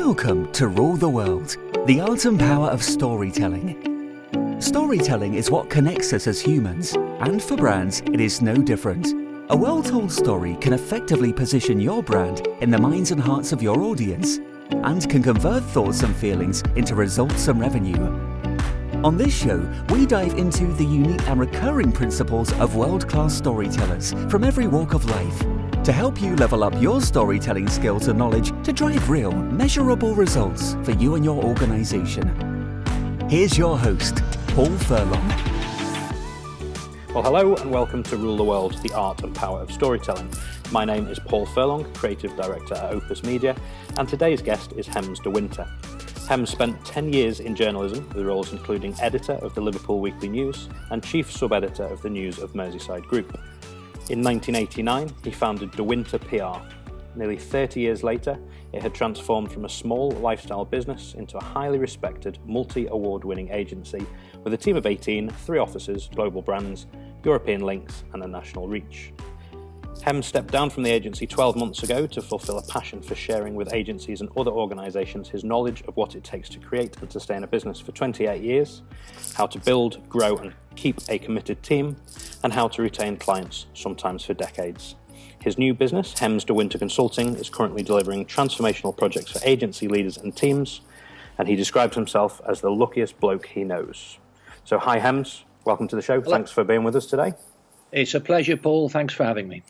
Welcome to Rule the World, the art and power of storytelling. Storytelling is what connects us as humans, and for brands, it is no different. A well-told story can effectively position your brand in the minds and hearts of your audience, and can convert thoughts and feelings into results and revenue. On this show, we dive into the unique and recurring principles of world-class storytellers from every walk of life to help you level up your storytelling skills and knowledge to drive real, measurable results for you and your organization. Here's your host, Paul Furlong. Well, hello and welcome to Rule the World, the art and power of storytelling. My name is Paul Furlong, Creative Director at Opus Media, and today's guest is Hems de Winter. Hems spent 10 years in journalism, with roles including editor of the Liverpool Weekly News and chief sub-editor of the news of Merseyside Group. In 1989, he founded de Winter PR. Nearly 30 years later, it had transformed from a small lifestyle business into a highly respected, multi-award-winning agency with a team of 18, 3 offices, global brands, European links, and a national reach. Hems stepped down from the agency 12 months ago to fulfill a passion for sharing with agencies and other organisations his knowledge of what it takes to create and sustain a business for 28 years, how to build, grow and keep a committed team, and how to retain clients, sometimes for decades. His new business, Hems de Winter Consulting, is currently delivering transformational projects for agency leaders and teams, and he describes himself as the luckiest bloke he knows. So hi Hems, welcome to the show. Hello. Thanks for being with us today. It's a pleasure, Paul. Thanks for having me.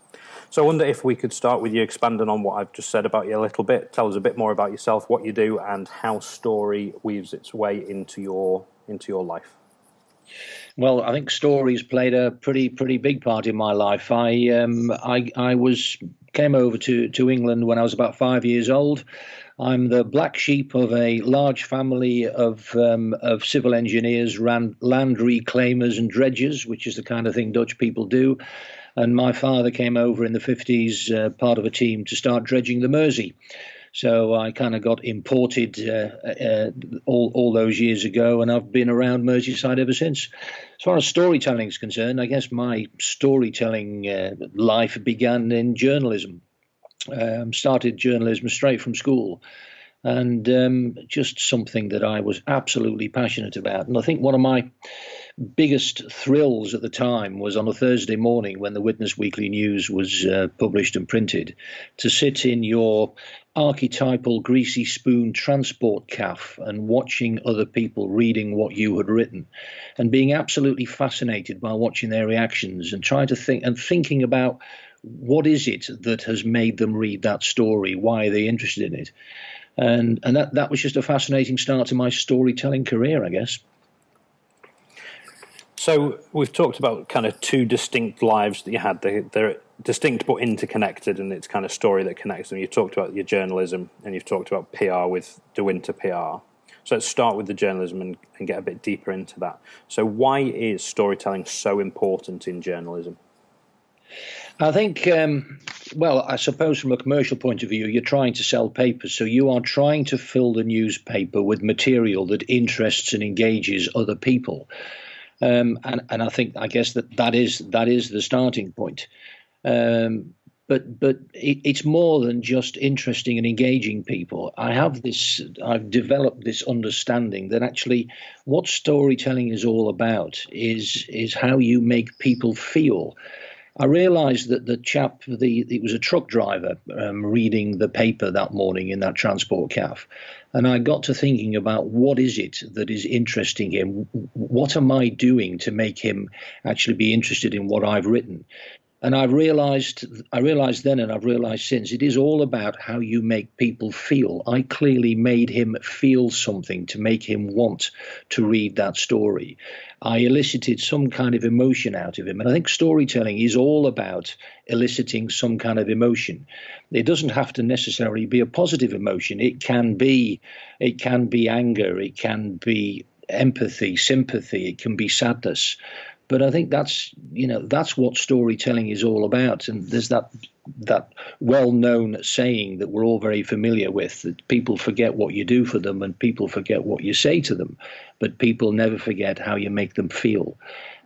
So I wonder if we could start with you expanding on what I've just said about you a little bit. Tell us a bit more about yourself, what you do, and how story weaves its way into your life. Well, I think stories played a pretty big part in my life. I came over to England when I was about 5 years old. I'm the black sheep of a large family of civil engineers, land reclaimers and dredgers, which is the kind of thing Dutch people do. And my father came over in the 50s, part of a team to start dredging the Mersey. So I kind of got imported all those years ago, and I've been around Merseyside ever since. As far as storytelling is concerned, I guess my storytelling life began in journalism. Started journalism straight from school, and just something that I was absolutely passionate about. And I think one of my biggest thrills at the time was on a Thursday morning when the Witness Weekly News was published and printed, to sit in your archetypal greasy spoon transport caff and watching other people reading what you had written and being absolutely fascinated by watching their reactions and trying to thinking about what is it that has made them read that story, why are they interested in it. And that was just a fascinating start to my storytelling career, I guess. So we've talked about kind of two distinct lives that you had. They're distinct but interconnected, and it's kind of story that connects them. You talked about your journalism, and you've talked about PR with de Winter PR. So let's start with the journalism and get a bit deeper into that. So why is storytelling so important in journalism? I think, I suppose from a commercial point of view, you're trying to sell papers. So you are trying to fill the newspaper with material that interests and engages other people. And I guess that is the starting point. But it's more than just interesting and engaging people. I've developed this understanding that actually what storytelling is all about is how you make people feel. I realised that the chap, it was a truck driver reading the paper that morning in that transport caff. And I got to thinking about what is it that is interesting him? What am I doing to make him actually be interested in what I've written? And I realized then, and I've realized since, it is all about how you make people feel. I clearly made him feel something to make him want to read that story. I elicited some kind of emotion out of him. And I think storytelling is all about eliciting some kind of emotion. It doesn't have to necessarily be a positive emotion. It can be anger, it can be empathy, sympathy, it can be sadness. But I think that's what storytelling is all about. And there's that well-known saying that we're all very familiar with, that people forget what you do for them and people forget what you say to them, but people never forget how you make them feel.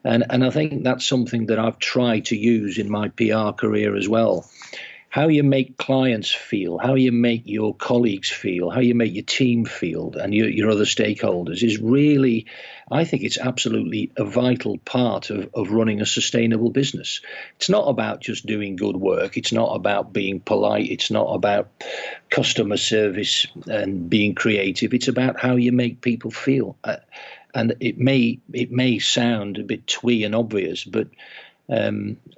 And I think that's something that I've tried to use in my PR career as well. how you make clients feel, how you make your colleagues feel, how you make your team feel, and your other stakeholders is really, I think it's absolutely a vital part of running a sustainable business. It's not about just doing good work. It's not about being polite. It's not about customer service and being creative. It's about how you make people feel. And it may sound a bit twee and obvious, but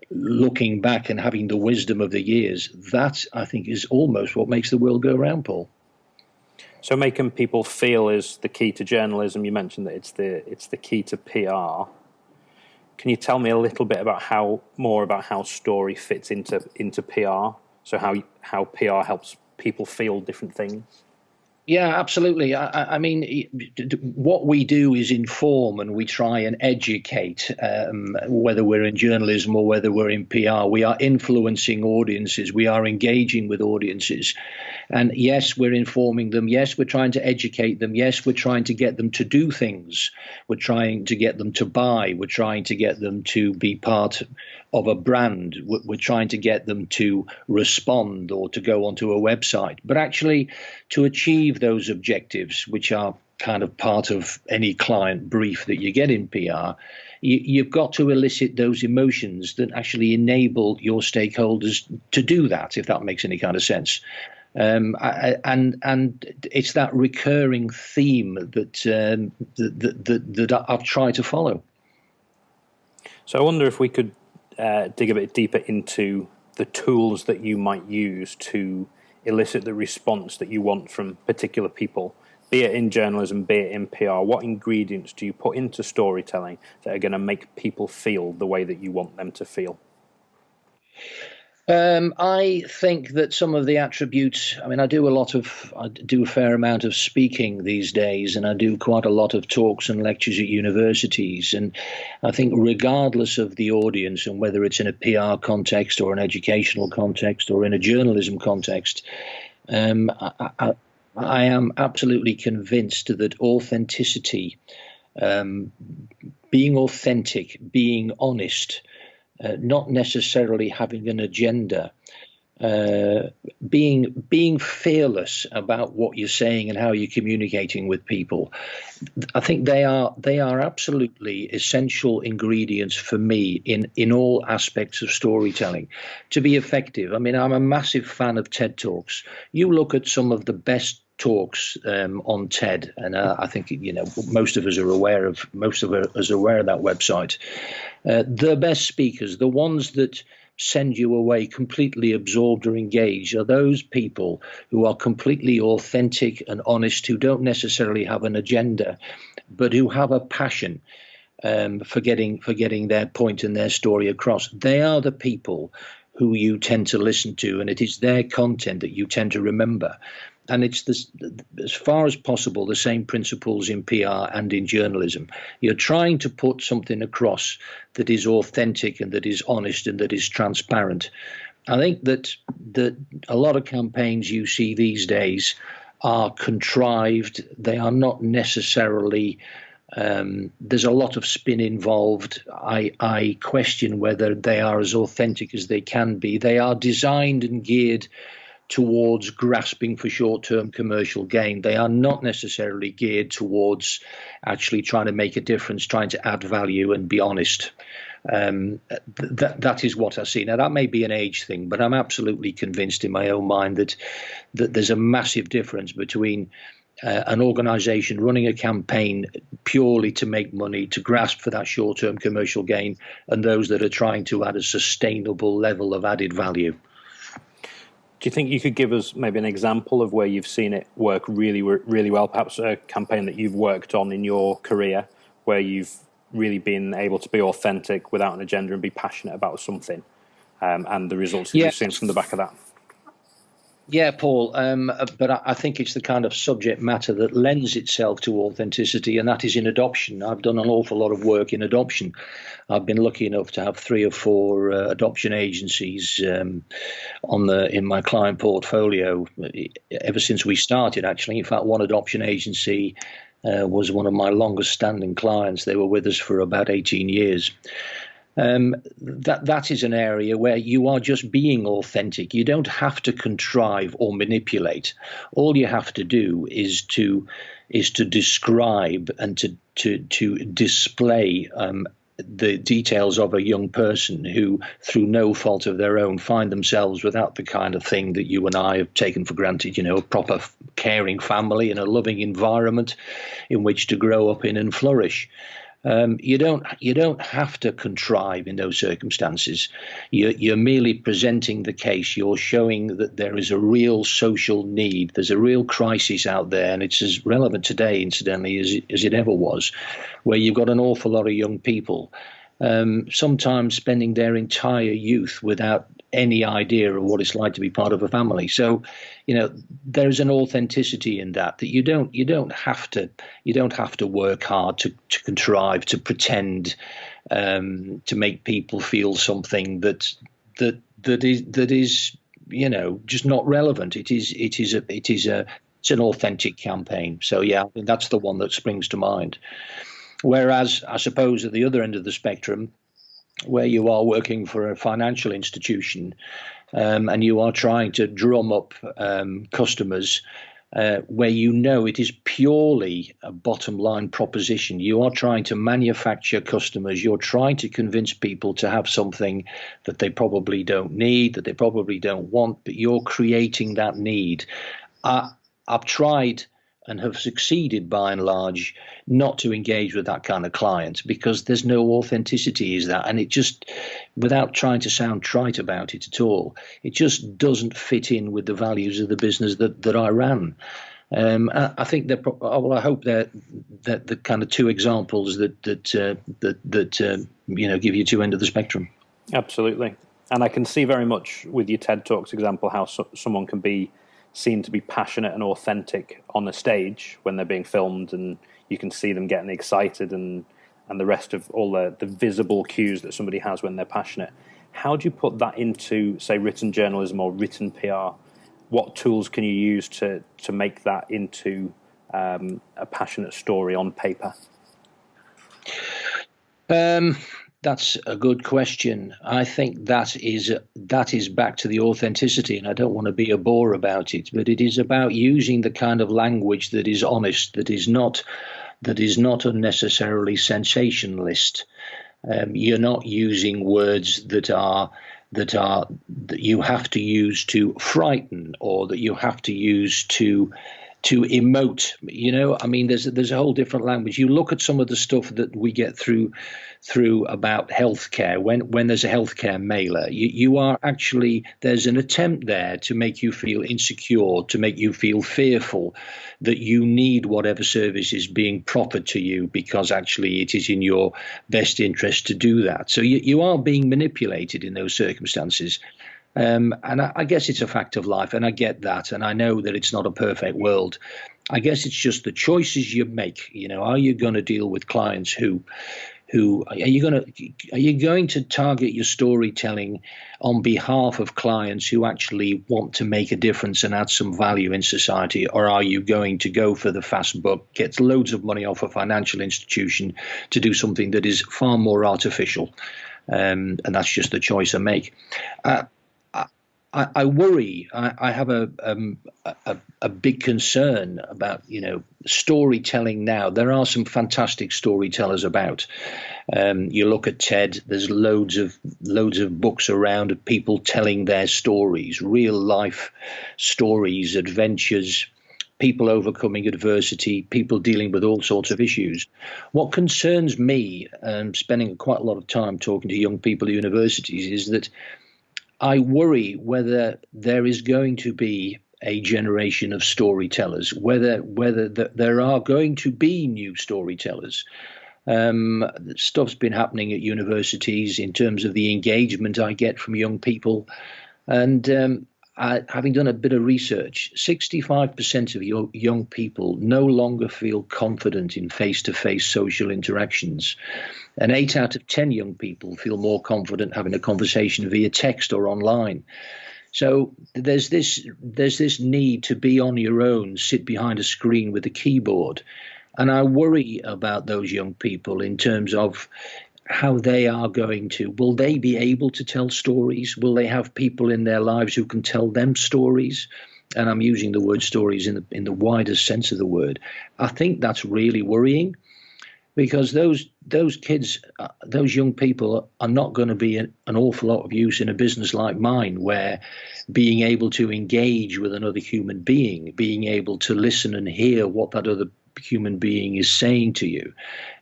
looking back and having the wisdom of the years, that I think is almost what makes the world go round, Paul. So making people feel is the key to journalism. You mentioned that it's the key to PR. Can you tell me a little bit about how story fits into PR? So how PR helps people feel different things? Yeah, absolutely. I mean, what we do is inform and we try and educate, whether we're in journalism or whether we're in PR. We are influencing audiences. We are engaging with audiences. And yes, we're informing them. Yes, we're trying to educate them. Yes, we're trying to get them to do things. We're trying to get them to buy. We're trying to get them to be part of a brand. We're trying to get them to respond or to go onto a website. But actually, to achieve those objectives, which are kind of part of any client brief that you get in PR, you've got to elicit those emotions that actually enable your stakeholders to do that, if that makes any kind of sense. And it's that recurring theme that I've tried to follow. So I wonder if we could dig a bit deeper into the tools that you might use to elicit the response that you want from particular people, be it in journalism, be it in PR. What ingredients do you put into storytelling that are going to make people feel the way that you want them to feel? I think that some of the attributes, I mean, I do a fair amount of speaking these days, and I do quite a lot of talks and lectures at universities. And I think regardless of the audience and whether it's in a PR context or an educational context or in a journalism context, I am absolutely convinced that authenticity, being authentic, being honest, not necessarily having an agenda, being fearless about what you're saying and how you're communicating with people. I think they are absolutely essential ingredients for me in all aspects of storytelling to be effective. I mean, I'm a massive fan of TED Talks. You look at some of the best talks on TED, and I think most of us are aware of that website. The best speakers, the ones that send you away completely absorbed or engaged, are those people who are completely authentic and honest, who don't necessarily have an agenda, but who have a passion for getting their point and their story across. They are the people who you tend to listen to, and it is their content that you tend to remember. And it's as far as possible, the same principles in PR and in journalism. You're trying to put something across that is authentic and that is honest and that is transparent. I think that a lot of campaigns you see these days are contrived. They are not necessarily, there's a lot of spin involved. I question whether they are as authentic as they can be. They are designed and geared towards grasping for short-term commercial gain. They are not necessarily geared towards actually trying to make a difference, trying to add value and be honest. That is what I see. Now, that may be an age thing, but I'm absolutely convinced in my own mind that there's a massive difference between an organization running a campaign purely to make money, to grasp for that short-term commercial gain, and those that are trying to add a sustainable level of added value. Do you think you could give us maybe an example of where you've seen it work really, really well, perhaps a campaign that you've worked on in your career where you've really been able to be authentic without an agenda and be passionate about something, and the results that you've seen from the back of that? Yeah, Paul, but I think it's the kind of subject matter that lends itself to authenticity, and that is in adoption. I've done an awful lot of work in adoption. I've been lucky enough to have 3 or 4 adoption agencies in my client portfolio ever since we started, actually. In fact, one adoption agency was one of my longest standing clients. They were with us for about 18 years. That is an area where you are just being authentic. You don't have to contrive or manipulate. All you have to do is to describe and to display the details of a young person who, through no fault of their own, find themselves without the kind of thing that you and I have taken for granted, a proper caring family and a loving environment in which to grow up in and flourish. You don't have to contrive in those circumstances. You're merely presenting the case. You're showing that there is a real social need. There's a real crisis out there, and it's as relevant today, incidentally, as it ever was, where you've got an awful lot of young people, sometimes spending their entire youth without any idea of what it's like to be part of a family. So, there's an authenticity in that you don't have to work hard to contrive, to pretend, to make people feel something that is just not relevant. It's an authentic campaign. So yeah, I think that's the one that springs to mind. Whereas I suppose at the other end of the spectrum, where you are working for a financial institution, and you are trying to drum up customers, where it is purely a bottom line proposition. You are trying to manufacture customers. You're trying to convince people to have something that they probably don't need, that they probably don't want, but you're creating that need. I've tried and have succeeded by and large not to engage with that kind of client, because there's no authenticity is that, and it just, without trying to sound trite about it at all, it just doesn't fit in with the values of the business that I ran. I think I hope that the kind of two examples that give you two ends of the spectrum. Absolutely, and I can see very much with your TED Talks example how someone can be seen to be passionate and authentic on the stage when they're being filmed, and you can see them getting excited and the rest of all the visible cues that somebody has when they're passionate. How do you put that into, say, written journalism or written PR? What tools can you use to make that into a passionate story on paper? That's a good question. I think that is back to the authenticity, and I don't want to be a bore about it, but it is about using the kind of language that is honest, that is not unnecessarily sensationalist. You're not using words that you have to use to frighten, or that you have to use to emote. There's a whole different language. You look at some of the stuff that we get through about healthcare. When there's a healthcare mailer, you are actually, there's an attempt there to make you feel insecure, to make you feel fearful that you need whatever service is being proffered to you, because actually it is in your best interest to do that. So you are being manipulated in those circumstances. And I guess it's a fact of life, and I get that, and I know that it's not a perfect world. I guess it's just the choices you make. Are you going to deal with clients who are you going to target your storytelling on behalf of clients who actually want to make a difference and add some value in society, or are you going to go for the fast buck, get loads of money off a financial institution to do something that is far more artificial? And that's just the choice I make. I worry. I have a big concern about storytelling now. There are some fantastic storytellers about. You look at TED. There's loads of books around of people telling their stories, real life stories, adventures, people overcoming adversity, people dealing with all sorts of issues. What concerns me, spending quite a lot of time talking to young people at universities, is that I worry whether there is going to be a generation of storytellers, whether there are going to be new storytellers. Stuff's been happening at universities in terms of the engagement I get from young people. And having done a bit of research, 65% of young people no longer feel confident in face-to-face social interactions. And 8 out of 10 young people feel more confident having a conversation via text or online. So there's this need to be on your own, sit behind a screen with a keyboard. And I worry about those young people in terms of how they are going to, will they be able to tell stories? Will they have people in their lives who can tell them stories? And I'm using the word stories in the widest sense of the word. I think that's really worrying, because those kids, those young people are not going to be an awful lot of use in a business like mine, where being able to engage with another human being, being able to listen and hear what that other human being is saying to you,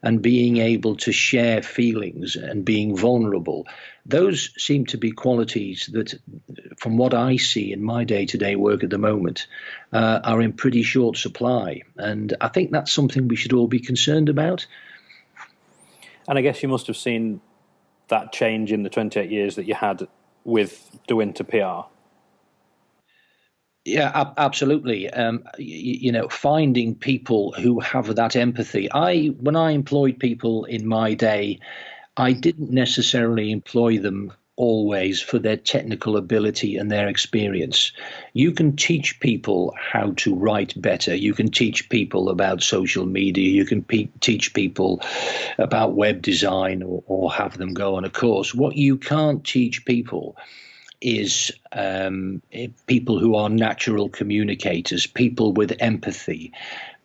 and being able to share feelings and being vulnerable, those seem to be qualities that, from what I see in my day-to-day work at the moment, are in pretty short supply. And I think that's something we should all be concerned about. And I guess you must have seen that change in the 28 years that you had with De Winter PR. Yeah, absolutely. Finding people who have that empathy. When I employed people in my day, I didn't necessarily employ them always for their technical ability and their experience. You can teach people how to write better. You can teach people about social media. You can teach people about web design, or have them go on a course. What you can't teach people is people who are natural communicators, people with empathy,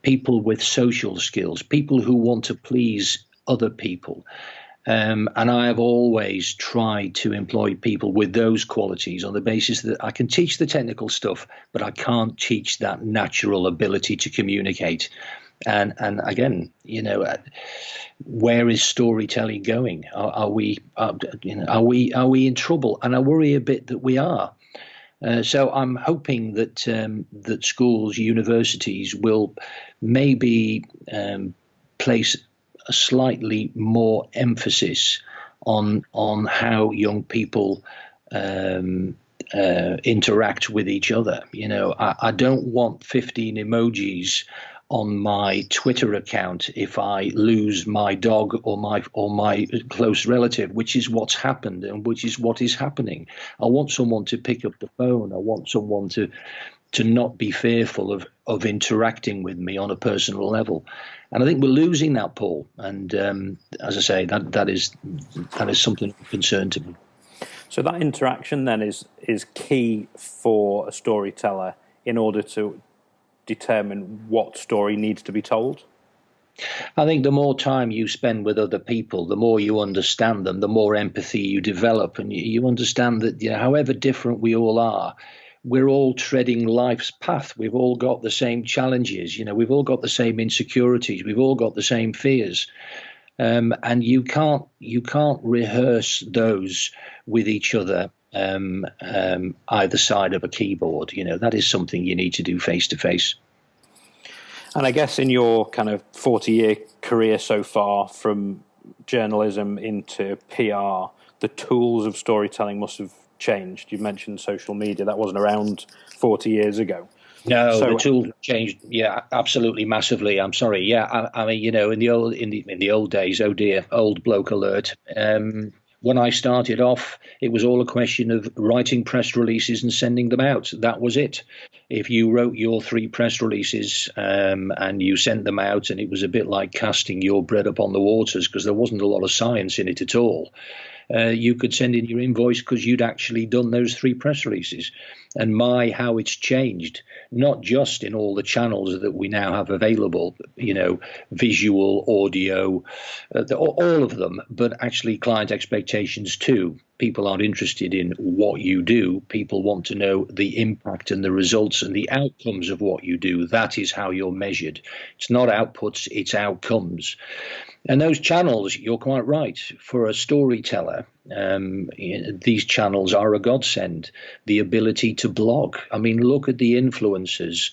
people with social skills, people who want to please other people. And I have always tried to employ people with those qualities, on the basis that I can teach the technical stuff, but I can't teach that natural ability to communicate. And again, where is storytelling going? Are we in trouble? And I worry a bit that we are. So I'm hoping that that schools, universities will maybe place a slightly more emphasis on how young people interact with each other. I don't want 15 emojis on my Twitter account if I lose my dog or my close relative, which is what's happened and which is what is happening. I want someone to pick up the phone. I want someone to not be fearful of interacting with me on a personal level. And I think we're losing that, Paul. And as I say, that is something of concern to me. So that interaction then is key for a storyteller in order to determine what story needs to be told? I think the more time you spend with other people, the more you understand them, the more empathy you develop, and you understand that however different we all are, we're all treading life's path. We've all got the same challenges. We've all got the same insecurities. We've all got the same fears. And you can't rehearse those with each other either side of a keyboard. That is something you need to do face to face. And I guess in your kind of 40-year career so far, from journalism into PR, the tools of storytelling must have changed. You mentioned social media. That wasn't around 40 years ago. No, the tools changed. Yeah, absolutely, massively. I'm sorry. Yeah, I mean, in the old days. Oh dear, old bloke alert. When I started off, it was all a question of writing press releases and sending them out. That was it. If you wrote your 3 press releases and you sent them out, and it was a bit like casting your bread upon the waters, because there wasn't a lot of science in it at all. You could send in your invoice because you'd actually done those 3 press releases. And how it's changed, not just in all the channels that we now have available, visual, audio, all of them, but actually client expectations too. People aren't interested in what you do. People want to know the impact and the results and the outcomes of what you do. That is how you're measured. It's not outputs, it's outcomes. And those channels, you're quite right, for a storyteller, these channels are a godsend. The ability to blog. I mean, look at the influencers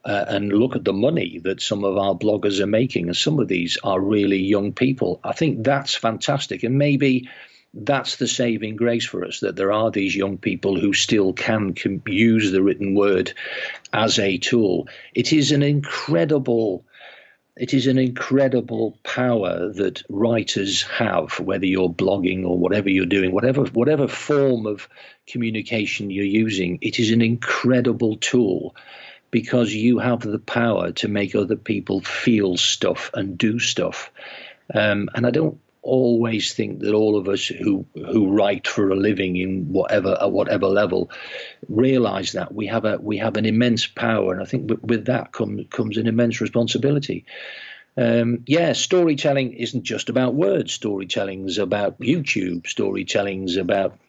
and look at the money that some of our bloggers are making. And some of these are really young people. I think that's fantastic. And maybe that's the saving grace for us, that there are these young people who still can use the written word as a tool. It is an incredible power that writers have, whether you're blogging or whatever you're doing, whatever form of communication you're using. It is an incredible tool, because you have the power to make other people feel stuff and do stuff. And always think that all of us who write for a living in at whatever level realize that we have an immense power, and I think with that comes an immense responsibility. Storytelling isn't just about words. Storytelling's about YouTube. Storytelling's about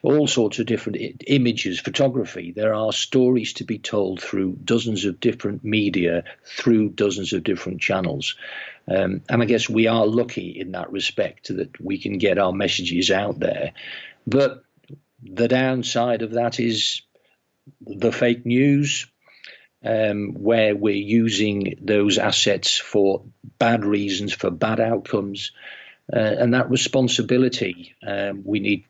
all sorts of different images, photography. There are stories to be told through dozens of different media, through dozens of different channels. And I guess we are lucky in that respect that we can get our messages out there. But the downside of that is the fake news, where we're using those assets for bad reasons, for bad outcomes. And that responsibility, we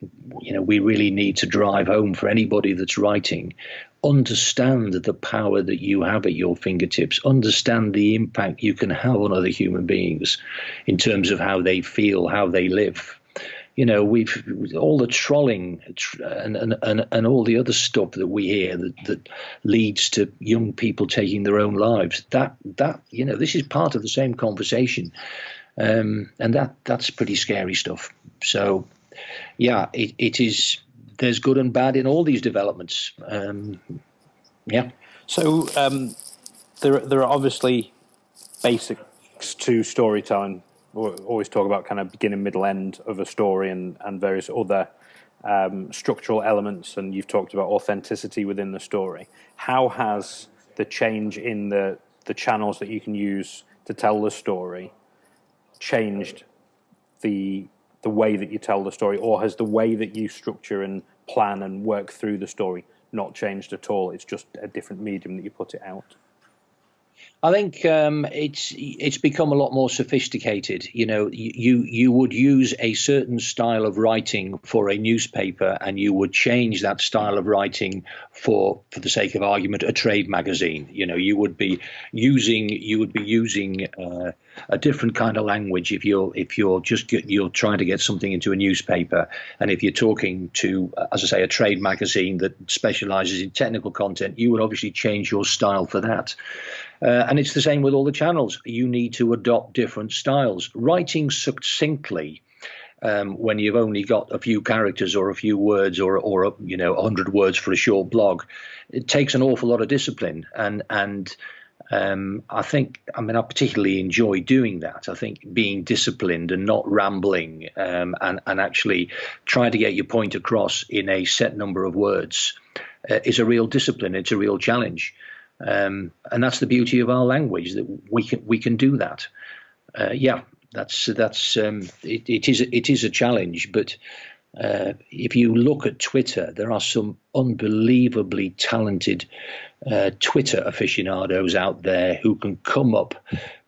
really need to drive home for anybody that's writing. Understand the power that you have at your fingertips. Understand the impact you can have on other human beings in terms of how they feel, how they live. We've all the trolling and all the other stuff that we hear that leads to young people taking their own lives. This is part of the same conversation. And that's pretty scary stuff. So, it is. There's good and bad in all these developments. So there are obviously basics to storytelling. We always talk about kind of beginning, middle, end of a story, and various other structural elements. And you've talked about authenticity within the story. How has the change in the channels that you can use to tell the story changed the way that you tell the story, or has the way that you structure and plan and work through the story not changed at all? It's just a different medium that you put it out. I think it's become a lot more sophisticated. You would use a certain style of writing for a newspaper, and you would change that style of writing for the sake of argument, a trade magazine. You would be using a different kind of language if you're trying to get something into a newspaper, and if you're talking to, as I say, a trade magazine that specializes in technical content, you would obviously change your style for that. And it's the same with all the channels. You need to adopt different styles. Writing succinctly, when you've only got a few characters or a few words or 100 words for a short blog, it takes an awful lot of discipline. And I particularly enjoy doing that. I think being disciplined and not rambling, and actually trying to get your point across in a set number of words is a real discipline. It's a real challenge. And that's the beauty of our language, that we can do that. It is a challenge. But if you look at Twitter, there are some unbelievably talented Twitter aficionados out there who can come up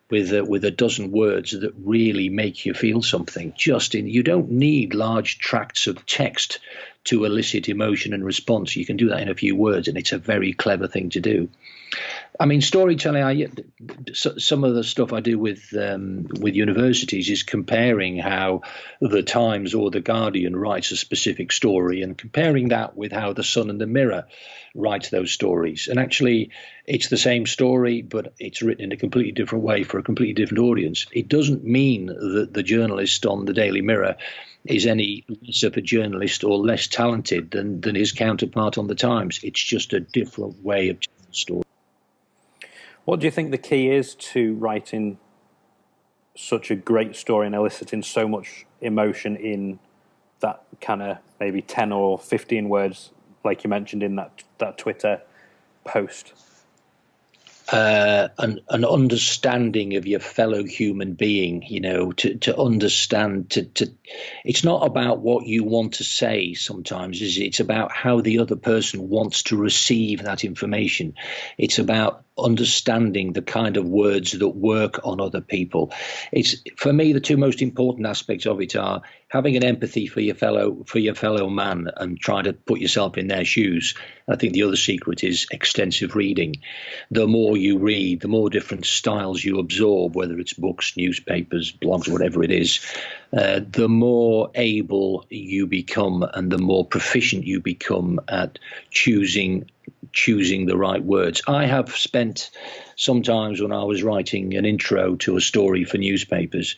with a dozen words that really make you feel something. You don't need large tracts of text to elicit emotion and response. You can do that in a few words, and it's a very clever thing to do. I mean, storytelling, some of the stuff I do with universities is comparing how the Times or the Guardian writes a specific story, and comparing that with how the Sun and the Mirror write those stories. And actually, it's the same story, but it's written in a completely different way for a completely different audience. It doesn't mean that the journalist on the Daily Mirror is any less of a journalist or less talented than his counterpart on the Times. It's just a different way of telling the story. What do you think the key is to writing such a great story and eliciting so much emotion in that kind of maybe 10 or 15 words, like you mentioned in that Twitter post? An understanding of your fellow human being, to understand, it's not about what you want to say sometimes, is it? It's about how the other person wants to receive that information. It's about understanding the kind of words that work on other people. It's, for me, the two most important aspects of it are having an empathy for your fellow man and trying to put yourself in their shoes. I think the other secret is extensive reading. The more you read, the more different styles you absorb, whether it's books, newspapers, blogs, whatever it is, the more able you become and the more proficient you become at choosing the right words. I have spent sometimes when I was writing an intro to a story for newspapers,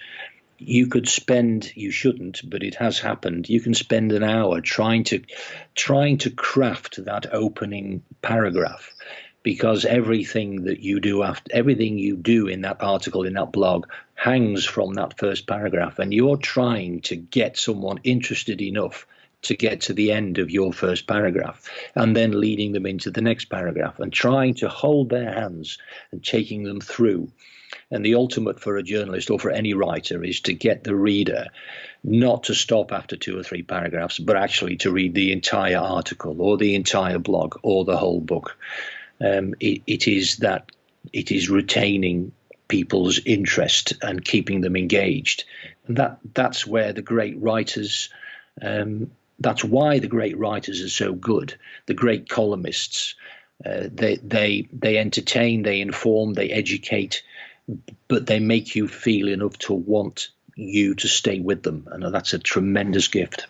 you could spend, you shouldn't, but it has happened. You can spend an hour trying to craft that opening paragraph, because everything you do in that article, in that blog, hangs from that first paragraph, and you're trying to get someone interested enough to get to the end of your first paragraph, and then leading them into the next paragraph, and trying to hold their hands and taking them through. And the ultimate for a journalist or for any writer is to get the reader not to stop after 2 or 3 paragraphs, but actually to read the entire article or the entire blog or the whole book. It is retaining people's interest and keeping them engaged. And that's where the great writers, that's why the great writers are so good. The great columnists, they entertain, they inform, they educate, but they make you feel enough to want you to stay with them, and that's a tremendous gift.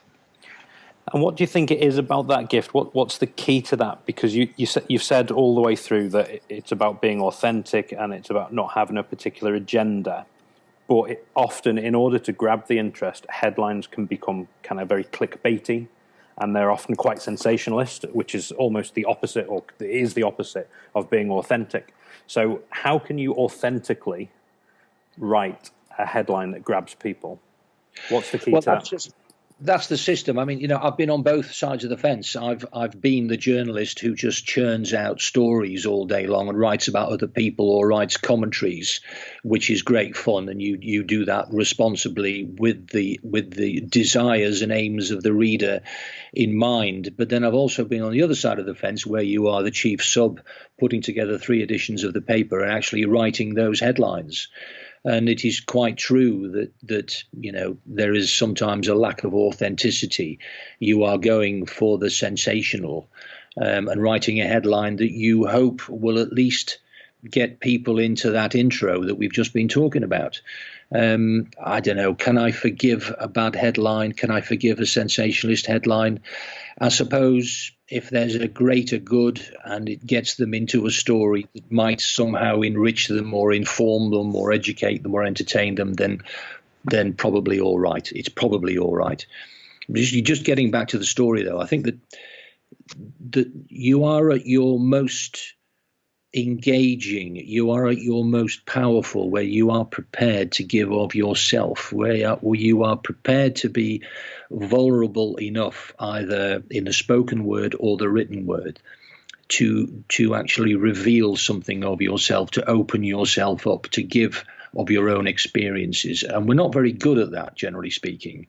And what do you think it is about that gift? What's the key to that? Because you've said all the way through that it's about being authentic and it's about not having a particular agenda. But often, in order to grab the interest, headlines can become kind of very clickbaity, and they're often quite sensationalist, which is almost the opposite, or is the opposite of being authentic. So how can you authentically write a headline that grabs people? What's the key to that? That's the system. I mean, I've been on both sides of the fence. I've been the journalist who just churns out stories all day long and writes about other people or writes commentaries, which is great fun. And you do that responsibly with the desires and aims of the reader in mind. But then I've also been on the other side of the fence, where you are the chief sub, putting together 3 editions of the paper and actually writing those headlines. And it is quite true that there is sometimes a lack of authenticity. You are going for the sensational and writing a headline that you hope will at least get people into that intro that we've just been talking about. I don't know, can I forgive a bad headline? Can I forgive a sensationalist headline? I suppose if there's a greater good and it gets them into a story that might somehow enrich them or inform them or educate them or entertain them, then probably all right. It's probably all right. Just getting back to the story, though, I think that you are at your most engaging, you are at your most powerful, where you are prepared to give of yourself, where you are prepared to be vulnerable enough, either in the spoken word or the written word, to actually reveal something of yourself, to open yourself up, to give of your own experiences. And we're not very good at that, generally speaking.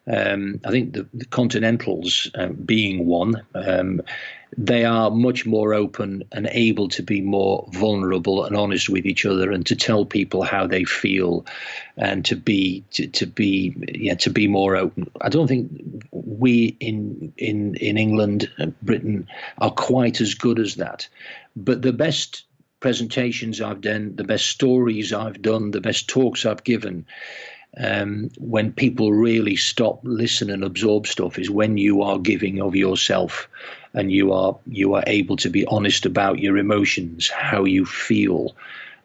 I think the Continentals, being one, they are much more open and able to be more vulnerable and honest with each other, and to tell people how they feel, and to be more open. I don't think we in England and Britain are quite as good as that. But the best presentations I've done, the best stories I've done, the best talks I've given, when people really stop, listen and absorb stuff, is when you are giving of yourself and you are able to be honest about your emotions, how you feel.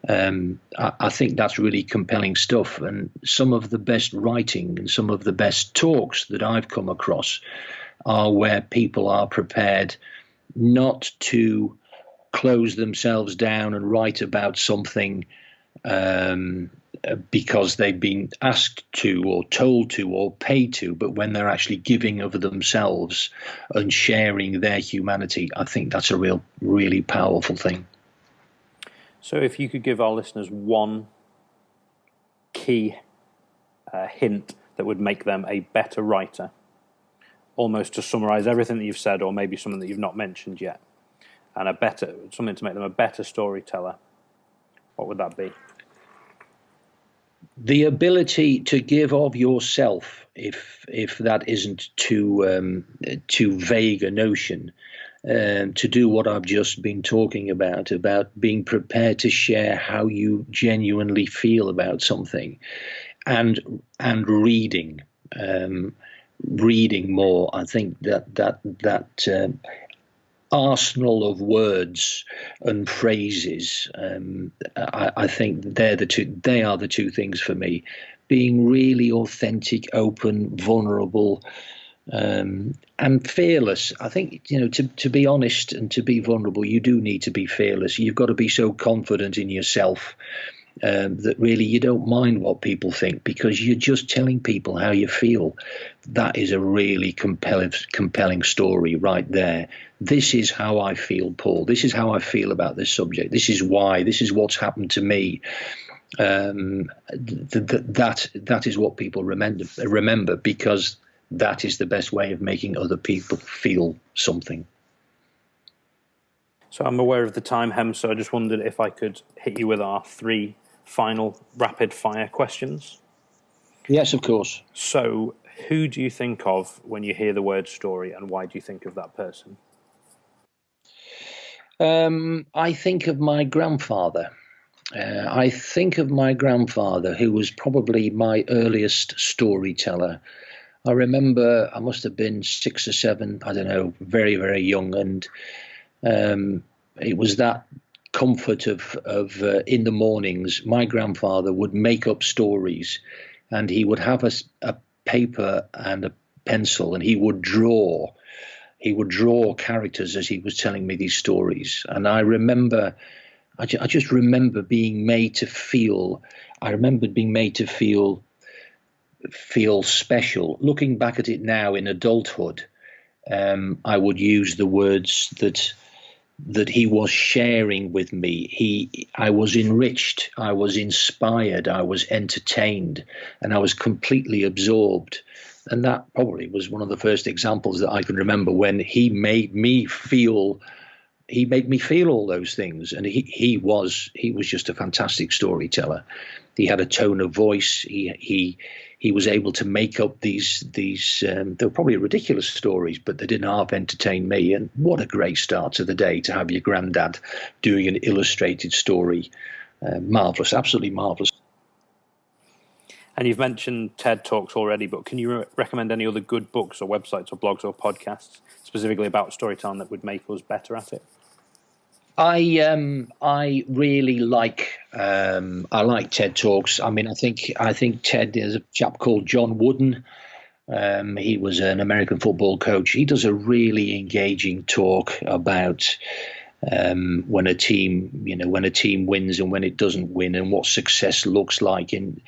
I think that's really compelling stuff. And some of the best writing and some of the best talks that I've come across are where people are prepared not to close themselves down and write about something because they've been asked to or told to or paid to, but when they're actually giving of themselves and sharing their humanity. I think that's a really powerful thing. So if you could give our listeners one key hint that would make them a better writer, almost to summarize everything that you've said, or maybe something that you've not mentioned yet, and something to make them a better storyteller, what would that be? The ability to give of yourself, if that isn't too vague a notion, to do what I've just been talking about being prepared to share how you genuinely feel about something, and reading more. I think that arsenal of words and phrases. I think they are the two things for me. Being really authentic, open, vulnerable, and fearless. I think, to be honest and to be vulnerable, you do need to be fearless. You've got to be so confident in yourself that really you don't mind what people think, because you're just telling people how you feel. That is a really compelling story right there. This is how I feel, Paul. This is how I feel about this subject. This is why. This is what's happened to me. That is what people remember, because that is the best way of making other people feel something. So I'm aware of the time, Hem, so I just wondered if I could hit you with our 3 final rapid-fire questions. Yes, of course. So who do you think of when you hear the word story, and why do you think of that person? I think of my grandfather. I think of my grandfather, who was probably my earliest storyteller. I remember I must have been 6 or 7, I don't know, very, very young. And it was that comfort of in the mornings, my grandfather would make up stories, and he would have a paper and a pencil, and he would draw characters as he was telling me these stories. And I just remember being made to feel, feel special. Looking back at it now in adulthood, I would use the words that he was sharing with me. I was enriched, I was inspired, I was entertained, and I was completely absorbed. And that probably was one of the first examples that I can remember when he made me feel all those things. And he was just a fantastic storyteller. He had a tone of voice. He was able to make up these they were probably ridiculous stories, but they didn't half entertain me. And what a great start to the day to have your granddad doing an illustrated story. Marvelous, absolutely marvelous. And you've mentioned TED Talks already, but can you recommend any other good books or websites or blogs or podcasts specifically about storytelling that would make us better at it? I really like TED Talks. I mean, I think TED, there's a chap called John Wooden. He was an American football coach. He does a really engaging talk about when a team wins and when it doesn't win, and what success looks like. In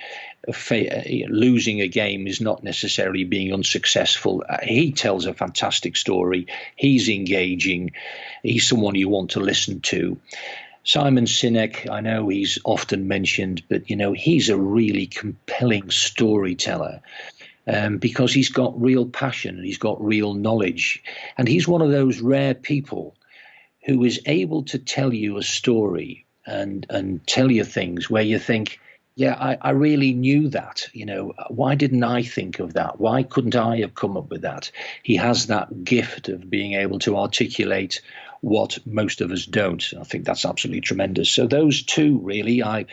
losing a game is not necessarily being unsuccessful. He tells a fantastic story. He's engaging. He's someone you want to listen to. Simon Sinek, I know he's often mentioned, but he's a really compelling storyteller. Because he's got real passion and he's got real knowledge, and he's one of those rare people who is able to tell you a story and tell you things where you think, yeah, I really knew that. Why didn't I think of that? Why couldn't I have come up with that? He has that gift of being able to articulate what most of us don't. I think that's absolutely tremendous. So those two really, I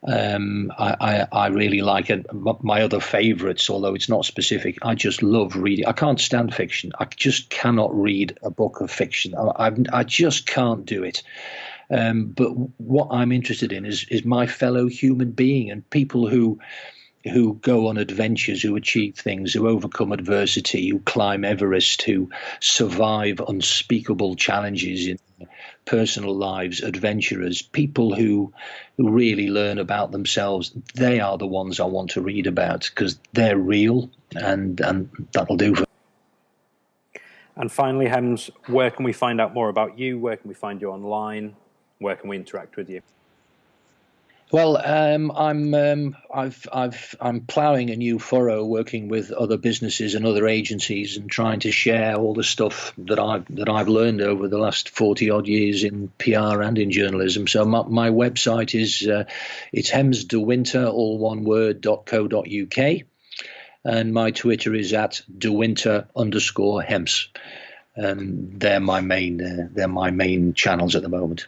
really like it. My other favourites, although it's not specific, I just love reading. I can't stand fiction. I just cannot read a book of fiction. I just can't do it. But what I'm interested in is my fellow human being, and people who go on adventures, who achieve things, who overcome adversity, who climb Everest, who survive unspeakable challenges in personal lives, adventurers, people who really learn about themselves. They are the ones I want to read about, because they're real, and that'll do for me. And finally, Hems, where can we find out more about you? Where can we find you online? Where can we interact with you? Well, I'm ploughing a new furrow, working with other businesses and other agencies, and trying to share all the stuff that I've learned over the last 40 odd years in PR and in journalism. So my website is it's hemsdewinter, all one word, .co.uk, and my Twitter is at dewinter_hems. They're my main channels at the moment.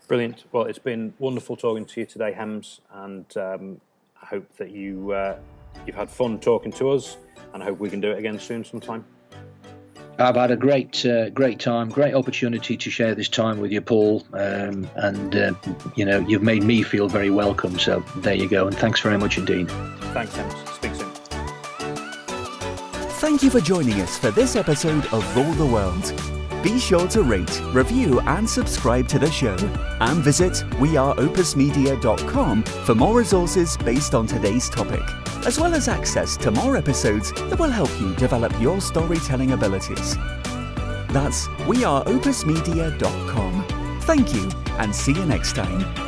Brilliant. Well, it's been wonderful talking to you today, Hems, and I hope that you've had fun talking to us, and I hope we can do it again soon sometime. I've had a great time, great opportunity to share this time with you, Paul, you've made me feel very welcome. So there you go, and thanks very much indeed. Thanks, Hems. Speak soon. Thank you for joining us for this episode of Rule the World. Be sure to rate, review and subscribe to the show, and visit weareopusmedia.com for more resources based on today's topic, as well as access to more episodes that will help you develop your storytelling abilities. That's weareopusmedia.com. Thank you, and see you next time.